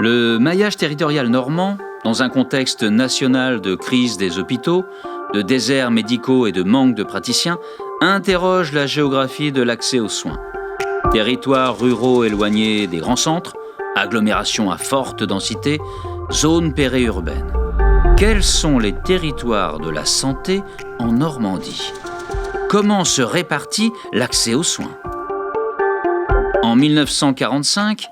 Le maillage territorial normand, dans un contexte national de crise des hôpitaux, de déserts médicaux et de manque de praticiens, interroge la géographie de l'accès aux soins. Territoires ruraux éloignés des grands centres, agglomérations à forte densité, zones périurbaines. Quels sont les territoires de la santé en Normandie ? Comment se répartit l'accès aux soins ? En 1945,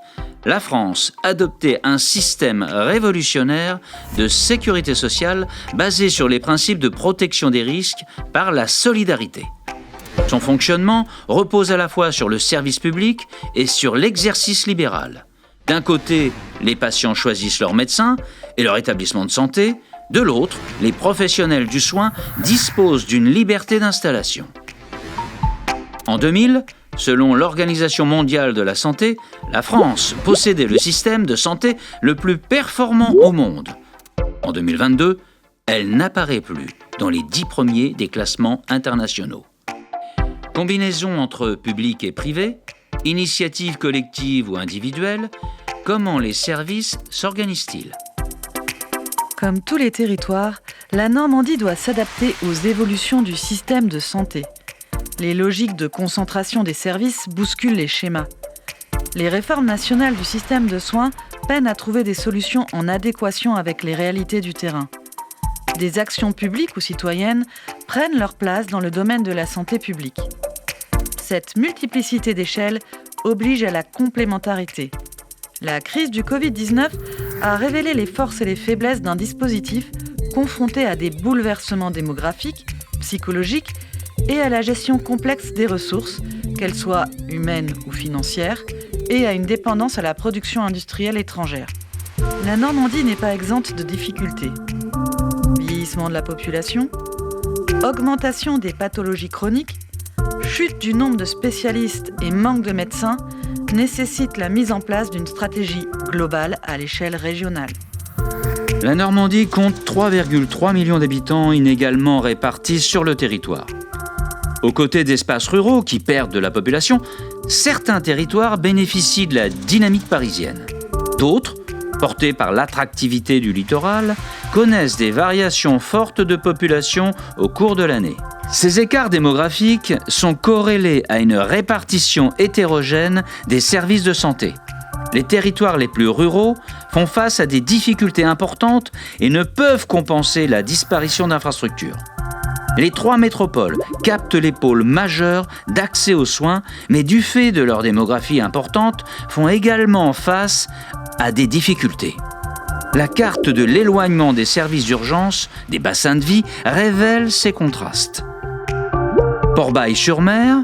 la France adoptait un système révolutionnaire de sécurité sociale basé sur les principes de protection des risques par la solidarité. Son fonctionnement repose à la fois sur le service public et sur l'exercice libéral. D'un côté, les patients choisissent leur médecin et leur établissement de santé. De l'autre, les professionnels du soin disposent d'une liberté d'installation. En 2000, selon l'Organisation mondiale de la santé, la France possédait le système de santé le plus performant au monde. En 2022, elle n'apparaît plus dans les 10 premiers des classements internationaux. Combinaison entre public et privé, initiatives collectives ou individuelles, comment les services s'organisent-ils ? Comme tous les territoires, la Normandie doit s'adapter aux évolutions du système de santé. Les logiques de concentration des services bousculent les schémas. Les réformes nationales du système de soins peinent à trouver des solutions en adéquation avec les réalités du terrain. Des actions publiques ou citoyennes prennent leur place dans le domaine de la santé publique. Cette multiplicité d'échelles oblige à la complémentarité. La crise du Covid-19 a révélé les forces et les faiblesses d'un dispositif confronté à des bouleversements démographiques, psychologiques et à la gestion complexe des ressources, qu'elles soient humaines ou financières, et à une dépendance à la production industrielle étrangère. La Normandie n'est pas exempte de difficultés. Vieillissement de la population, augmentation des pathologies chroniques, chute du nombre de spécialistes et manque de médecins nécessitent la mise en place d'une stratégie globale à l'échelle régionale. La Normandie compte 3,3 millions d'habitants inégalement répartis sur le territoire. Aux côtés d'espaces ruraux qui perdent de la population, certains territoires bénéficient de la dynamique parisienne. D'autres, portés par l'attractivité du littoral, connaissent des variations fortes de population au cours de l'année. Ces écarts démographiques sont corrélés à une répartition hétérogène des services de santé. Les territoires les plus ruraux font face à des difficultés importantes et ne peuvent compenser la disparition d'infrastructures. Les 3 métropoles captent les pôles majeurs d'accès aux soins, mais du fait de leur démographie importante, font également face à des difficultés. La carte de l'éloignement des services d'urgence, des bassins de vie, révèle ces contrastes. Port-Bail-sur-Mer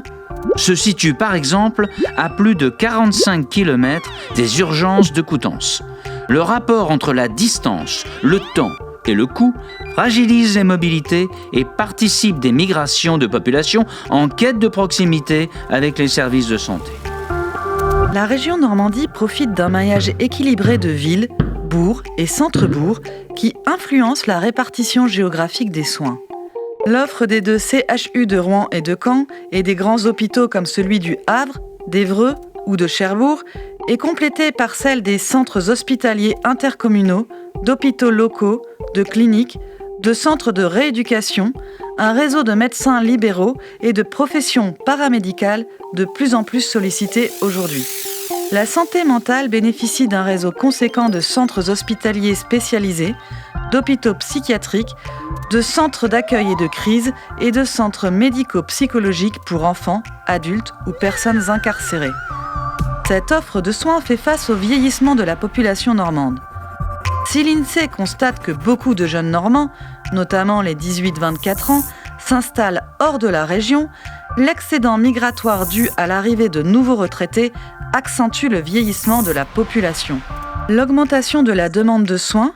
se situe par exemple à plus de 45 km des urgences de Coutances. Le rapport entre la distance, le temps et le coût fragilise les mobilités et participe des migrations de population en quête de proximité avec les services de santé. La région Normandie profite d'un maillage équilibré de villes, bourgs et centres-bourgs qui influencent la répartition géographique des soins. L'offre des 2 CHU de Rouen et de Caen et des grands hôpitaux comme celui du Havre, d'Évreux ou de Cherbourg est complétée par celle des centres hospitaliers intercommunaux, d'hôpitaux locaux, de cliniques, de centres de rééducation, un réseau de médecins libéraux et de professions paramédicales de plus en plus sollicitées aujourd'hui. La santé mentale bénéficie d'un réseau conséquent de centres hospitaliers spécialisés, d'hôpitaux psychiatriques, de centres d'accueil et de crise et de centres médico-psychologiques pour enfants, adultes ou personnes incarcérées. Cette offre de soins fait face au vieillissement de la population normande. Si l'INSEE constate que beaucoup de jeunes Normands, notamment les 18-24 ans, s'installent hors de la région, l'excédent migratoire dû à l'arrivée de nouveaux retraités accentue le vieillissement de la population. L'augmentation de la demande de soins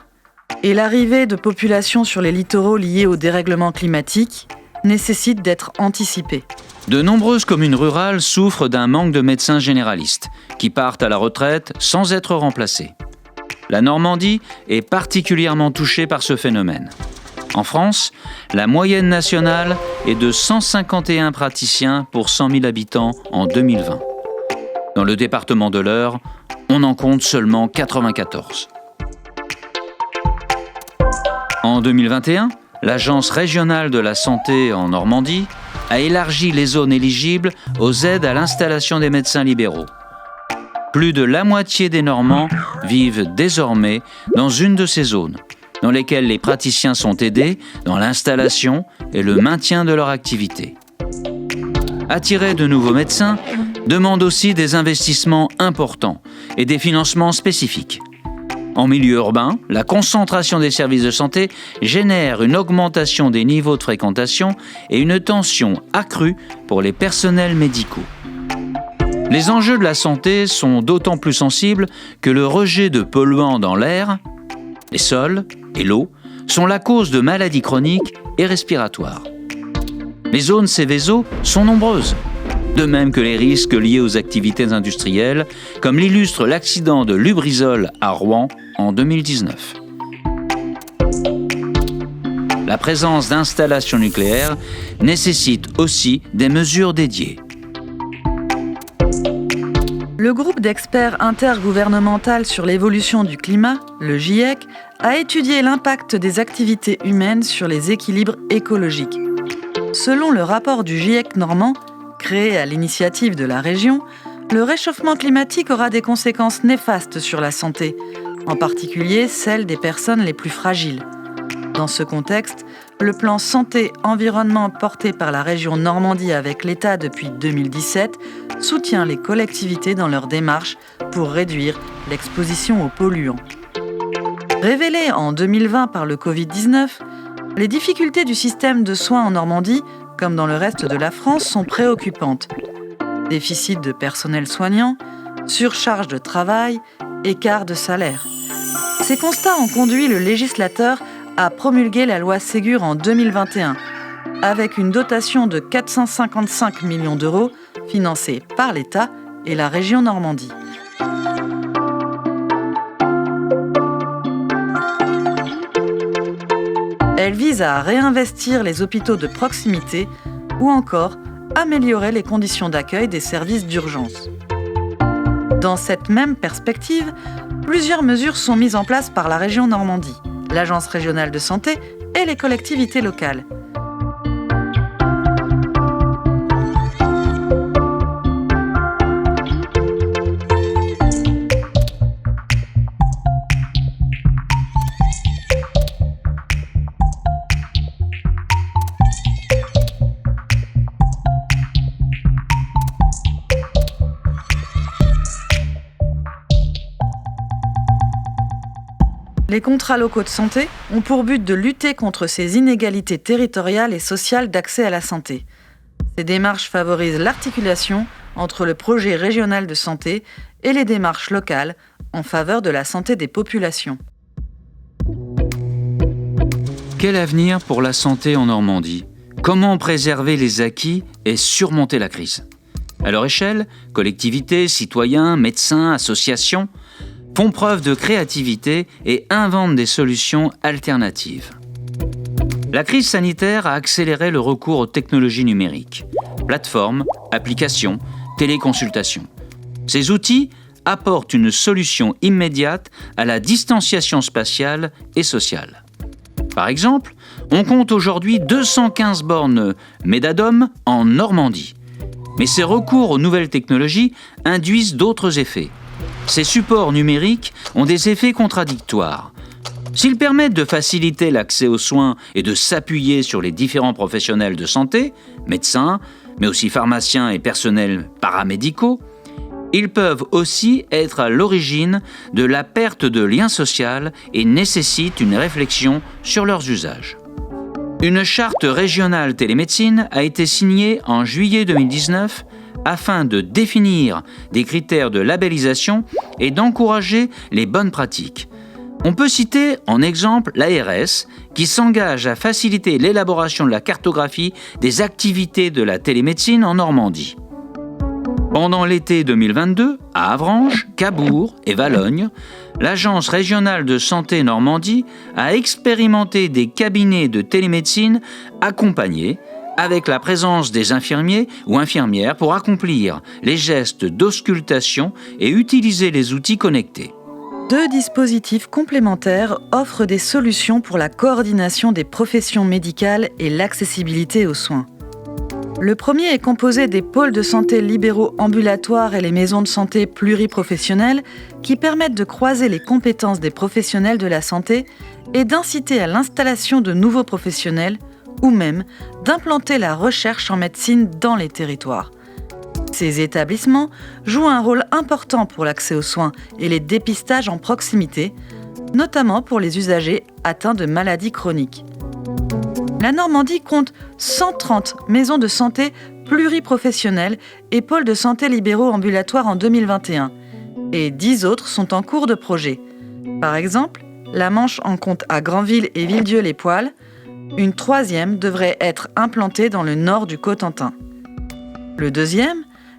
et l'arrivée de populations sur les littoraux liées au dérèglement climatique nécessitent d'être anticipées. De nombreuses communes rurales souffrent d'un manque de médecins généralistes qui partent à la retraite sans être remplacés. La Normandie est particulièrement touchée par ce phénomène. En France, la moyenne nationale est de 151 praticiens pour 100 000 habitants en 2020. Dans le département de l'Eure, on en compte seulement 94. En 2021, l'Agence régionale de la santé en Normandie a élargi les zones éligibles aux aides à l'installation des médecins libéraux. Plus de la moitié des Normands vivent désormais dans une de ces zones, dans lesquelles les praticiens sont aidés dans l'installation et le maintien de leur activité. Attirer de nouveaux médecins demande aussi des investissements importants et des financements spécifiques. En milieu urbain, la concentration des services de santé génère une augmentation des niveaux de fréquentation et une tension accrue pour les personnels médicaux. Les enjeux de la santé sont d'autant plus sensibles que le rejet de polluants dans l'air, les sols et l'eau sont la cause de maladies chroniques et respiratoires. Les zones Seveso sont nombreuses, de même que les risques liés aux activités industrielles, comme l'illustre l'accident de Lubrizol à Rouen en 2019. La présence d'installations nucléaires nécessite aussi des mesures dédiées. Le groupe d'experts intergouvernemental sur l'évolution du climat, le GIEC, a étudié l'impact des activités humaines sur les équilibres écologiques. Selon le rapport du GIEC normand, créé à l'initiative de la région, le réchauffement climatique aura des conséquences néfastes sur la santé, en particulier celle des personnes les plus fragiles. Dans ce contexte, le plan santé-environnement porté par la région Normandie avec l'État depuis 2017 soutient les collectivités dans leur démarche pour réduire l'exposition aux polluants. Révélées en 2020 par le Covid-19, les difficultés du système de soins en Normandie, comme dans le reste de la France, sont préoccupantes. Déficit de personnel soignant, surcharge de travail, écart de salaire. Ces constats ont conduit le législateur à promulguer la loi Ségur en 2021, avec une dotation de 455 millions d'euros financée par l'État et la région Normandie. Elle vise à réinvestir les hôpitaux de proximité ou encore améliorer les conditions d'accueil des services d'urgence. Dans cette même perspective, plusieurs mesures sont mises en place par la région Normandie, l'Agence régionale de santé et les collectivités locales. Les contrats locaux de santé ont pour but de lutter contre ces inégalités territoriales et sociales d'accès à la santé. Ces démarches favorisent l'articulation entre le projet régional de santé et les démarches locales en faveur de la santé des populations. Quel avenir pour la santé en Normandie ? Comment préserver les acquis et surmonter la crise ? À leur échelle, collectivités, citoyens, médecins, associations font preuve de créativité et inventent des solutions alternatives. La crise sanitaire a accéléré le recours aux technologies numériques, plateformes, applications, téléconsultations. Ces outils apportent une solution immédiate à la distanciation spatiale et sociale. Par exemple, on compte aujourd'hui 215 bornes Medadom en Normandie. Mais ces recours aux nouvelles technologies induisent d'autres effets. Ces supports numériques ont des effets contradictoires. S'ils permettent de faciliter l'accès aux soins et de s'appuyer sur les différents professionnels de santé, médecins, mais aussi pharmaciens et personnels paramédicaux, ils peuvent aussi être à l'origine de la perte de lien social et nécessitent une réflexion sur leurs usages. Une charte régionale télémédecine a été signée en juillet 2019 afin de définir des critères de labellisation et d'encourager les bonnes pratiques. On peut citer en exemple l'ARS qui s'engage à faciliter l'élaboration de la cartographie des activités de la télémédecine en Normandie. Pendant l'été 2022, à Avranches, Cabourg et Valognes, l'Agence régionale de santé Normandie a expérimenté des cabinets de télémédecine accompagnés avec la présence des infirmiers ou infirmières pour accomplir les gestes d'auscultation et utiliser les outils connectés. 2 dispositifs complémentaires offrent des solutions pour la coordination des professions médicales et l'accessibilité aux soins. Le premier est composé des pôles de santé libéraux ambulatoires et les maisons de santé pluriprofessionnelles qui permettent de croiser les compétences des professionnels de la santé et d'inciter à l'installation de nouveaux professionnels ou même d'implanter la recherche en médecine dans les territoires. Ces établissements jouent un rôle important pour l'accès aux soins et les dépistages en proximité, notamment pour les usagers atteints de maladies chroniques. La Normandie compte 130 maisons de santé pluriprofessionnelles et pôles de santé libéraux ambulatoires en 2021, et 10 autres sont en cours de projet. Par exemple, la Manche en compte à Granville et Villedieu-les-Poêles. Une 3e devrait être implantée dans le nord du Cotentin. Le 2e,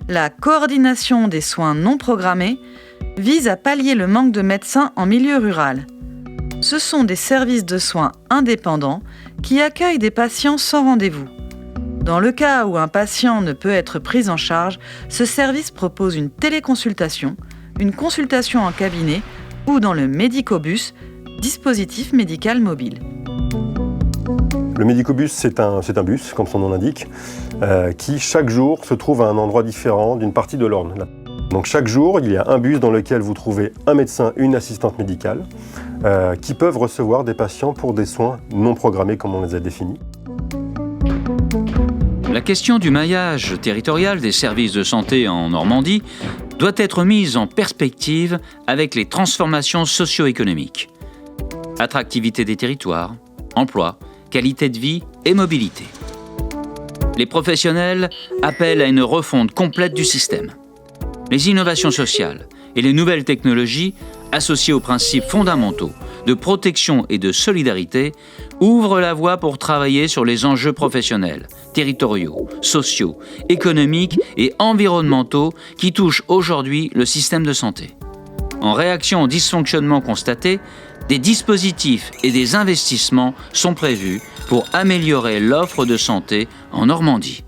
la coordination des soins non programmés, vise à pallier le manque de médecins en milieu rural. Ce sont des services de soins indépendants qui accueillent des patients sans rendez-vous. Dans le cas où un patient ne peut être pris en charge, ce service propose une téléconsultation, une consultation en cabinet ou dans le Médicobus, dispositif médical mobile. Le Médicobus, c'est un bus, comme son nom l'indique, qui chaque jour se trouve à un endroit différent d'une partie de l'Orne. Donc chaque jour, il y a un bus dans lequel vous trouvez un médecin, une assistante médicale, qui peuvent recevoir des patients pour des soins non programmés, comme on les a définis. La question du maillage territorial des services de santé en Normandie doit être mise en perspective avec les transformations socio-économiques. Attractivité des territoires, emploi, qualité de vie et mobilité. Les professionnels appellent à une refonte complète du système. Les innovations sociales et les nouvelles technologies, associées aux principes fondamentaux de protection et de solidarité, ouvrent la voie pour travailler sur les enjeux professionnels, territoriaux, sociaux, économiques et environnementaux qui touchent aujourd'hui le système de santé. En réaction aux dysfonctionnements constatés, des dispositifs et des investissements sont prévus pour améliorer l'offre de santé en Normandie.